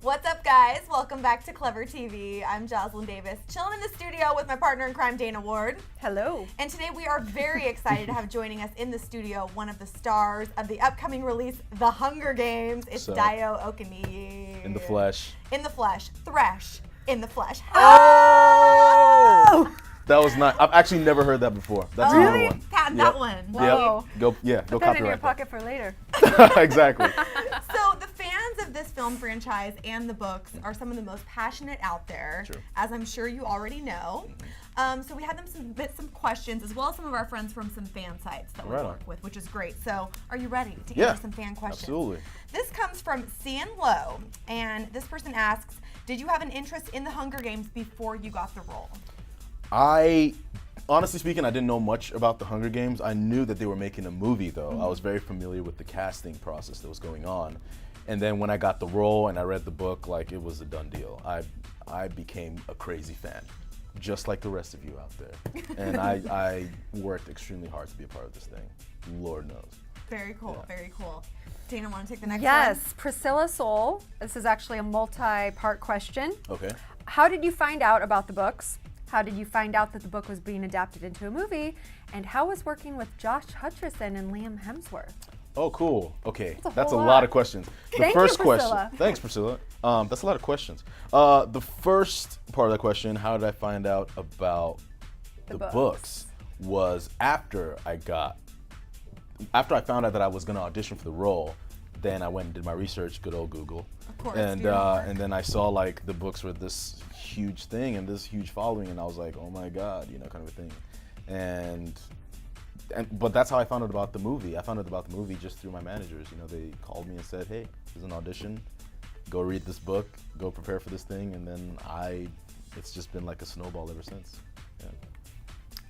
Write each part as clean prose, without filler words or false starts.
What's up, guys? Welcome back to Clever TV. I'm Joslyn Davis, chilling in the studio with my partner in crime, Dana Ward. Hello. And today we are very excited to have joining us in the studio one of the stars of the upcoming release, The Hunger Games. It's Dayo Okeniyi. In the flesh. In the flesh. Thresh. In the flesh. Oh! That was not. I've actually never heard that before. That's a new one. Patent that one. Whoa. Yep. Go Put that in copyright your that. pocket for later. Exactly. So the fans of this film franchise and the books are some of the most passionate out there, True. as I'm sure you already know. So we had them submit some questions, as well as some of our friends from some fan sites that we Right on. work with, which is great. So are you ready to Yeah, answer some fan questions? Absolutely. This comes from Cian Lowe, and this person asks, did you have an interest in the Hunger Games before you got the role? Honestly speaking, I didn't know much about the Hunger Games. I knew that they were making a movie, though. I was very familiar with the casting process that was going on. And then when I got the role and I read the book, like, it was a done deal. I became a crazy fan, just like the rest of you out there. And I worked extremely hard to be a part of this thing. Lord knows. Very cool, very cool. Dana, want to take the next one? Yes, Priscilla Soul. This is actually a multi-part question. Okay. How did you find out about the books? How did you find out that the book was being adapted into a movie? And how was working with Josh Hutcherson and Liam Hemsworth? Oh, cool. Okay, That's a that's a whole lot lot. of questions. The Thank you, first question. Priscilla. Thanks, Priscilla. That's a lot of questions. The first part of the question, how did I find out about The the books. books, was after I found out that I was going to audition for the role. Then I went and did my research, good old Google. Of course, And do your homework. and then I saw like the books were this huge thing and this huge following, and I was like, oh my God, kind of a thing. But that's how I found out about the movie. I found out about the movie just through my managers. They called me and said, hey, there's an audition. Go read this book. Go prepare for this thing. And then it's just been like a snowball ever since. Yeah.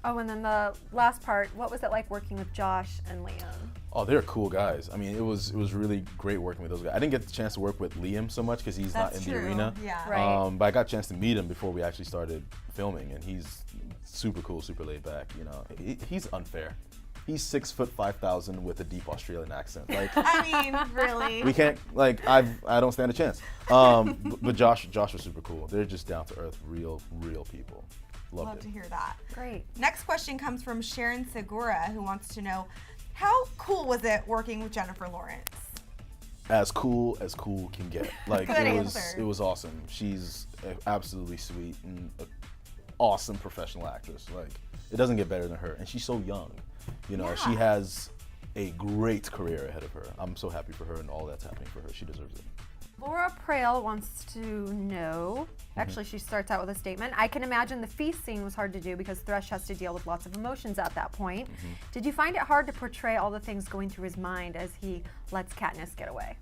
Oh, and then the last part, what was it like working with Josh and Liam? Oh, they're cool guys. I mean, it was really great working with those guys. I didn't get the chance to work with Liam so much because he's not in the arena. Yeah. Right. But I got a chance to meet him before we actually started filming, and he's super cool, super laid back. He's unfair. He's 6'5" with a deep Australian accent. Like, I mean, really. we can't, like, I don't stand a chance. But Josh was super cool. They're just down to earth, real people. Love Loved to it. hear that. Great. Next question comes from Sharon Segura, who wants to know, how cool was it working with Jennifer Lawrence? As cool can get. Like, Good answer. it was awesome. She's absolutely sweet and an awesome professional actress. Like, it doesn't get better than her, and she's so young. Yeah. She has a great career ahead of her. I'm so happy for her and all that's happening for her. She deserves it. Laura Prail wants to know, actually she starts out with a statement, I can imagine the feast scene was hard to do because Thresh has to deal with lots of emotions at that point. Did you find it hard to portray all the things going through his mind as he lets Katniss get away?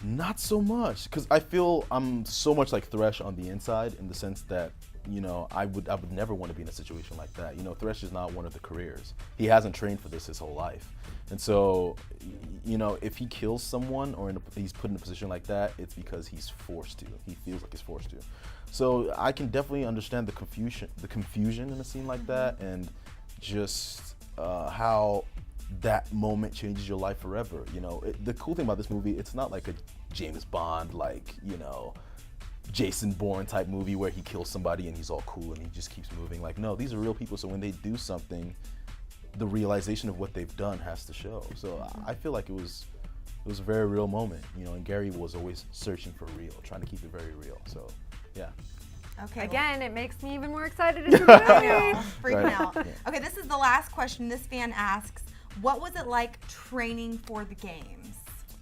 Not so much, because I feel I'm so much like Thresh on the inside in the sense that, I would never want to be in a situation like that. Thresh is not one of the careers. He hasn't trained for this his whole life. And so, if he kills someone or he's put in a position like that, it's because he's forced to. He feels like he's forced to. So I can definitely understand the confusion in a scene like that, and just how that moment changes your life forever. The cool thing about this movie, it's not like a James Bond, Jason Bourne type movie where he kills somebody and he's all cool and he just keeps moving. Like, no, these are real people. So when they do something, the realization of what they've done has to show. So I feel like it was a very real moment, and Gary was always searching for real, trying to keep it very real. So, yeah. Okay. Again, it makes me even more excited to see the I movie. know, freaking Right. out. Yeah. Okay, this is the last question. This fan asks, what was it like training for the games?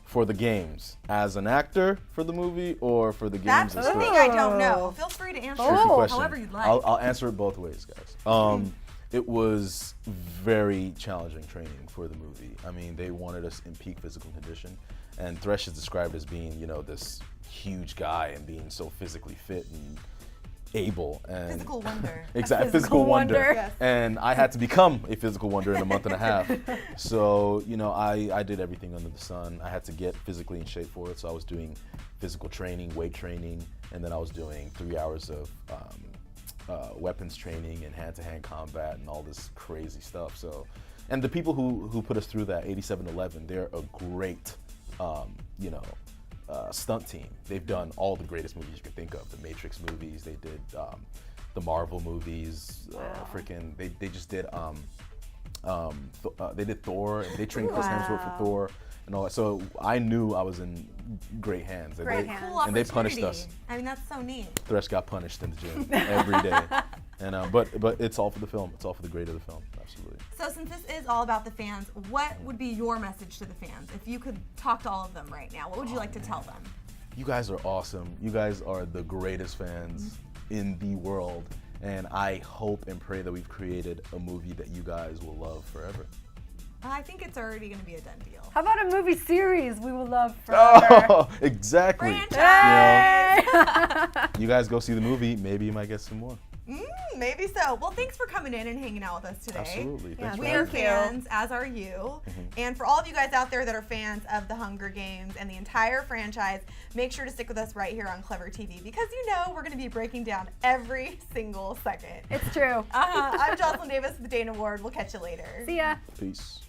For the games, as an actor for the movie or for the games? That's as the well? thing I don't know. Feel free to answer Tricky question. however you'd like. I'll answer it both ways, guys. It was very challenging training for the movie. I mean, they wanted us in peak physical condition, and Thresh is described as being, this huge guy and being so physically fit and able. And Physical wonder. Exactly, physical physical wonder. wonder. Yes. And I had to become a physical wonder in a month and a half. So, I did everything under the sun. I had to get physically in shape for it. So I was doing physical training, weight training, and then I was doing 3 hours of weapons training and hand-to-hand combat and all this crazy stuff. So, and the people who put us through that, 8711, they're a great, stunt team. They've done all the greatest movies you can think of. The Matrix movies. They did the Marvel movies. Freaking. They just did. They did Thor. And they trained Chris Hemsworth for Thor and all that. So I knew I was in great hands. And they punished us. I mean, that's so neat. Thresh got punished in the gym every day. And but it's all for the film. It's all for the great of the film. Absolutely. So since this is all about the fans, what would be your message to the fans? If you could talk to all of them right now, what would you like to tell them? You guys are awesome. You guys are the greatest fans in the world. And I hope and pray that we've created a movie that you guys will love forever. I think it's already going to be a done deal. How about a movie series we will love forever? Oh, exactly. Franchise! You guys go see the movie. Maybe you might get some more. Maybe so. Well, thanks for coming in and hanging out with us today. Absolutely. Thanks for We having are me. fans, as are you. And for all of you guys out there that are fans of The Hunger Games and the entire franchise, make sure to stick with us right here on Clever TV because you know we're going to be breaking down every single second. It's true. I'm Joslyn Davis with the Dana Ward. We'll catch you later. See ya. Peace.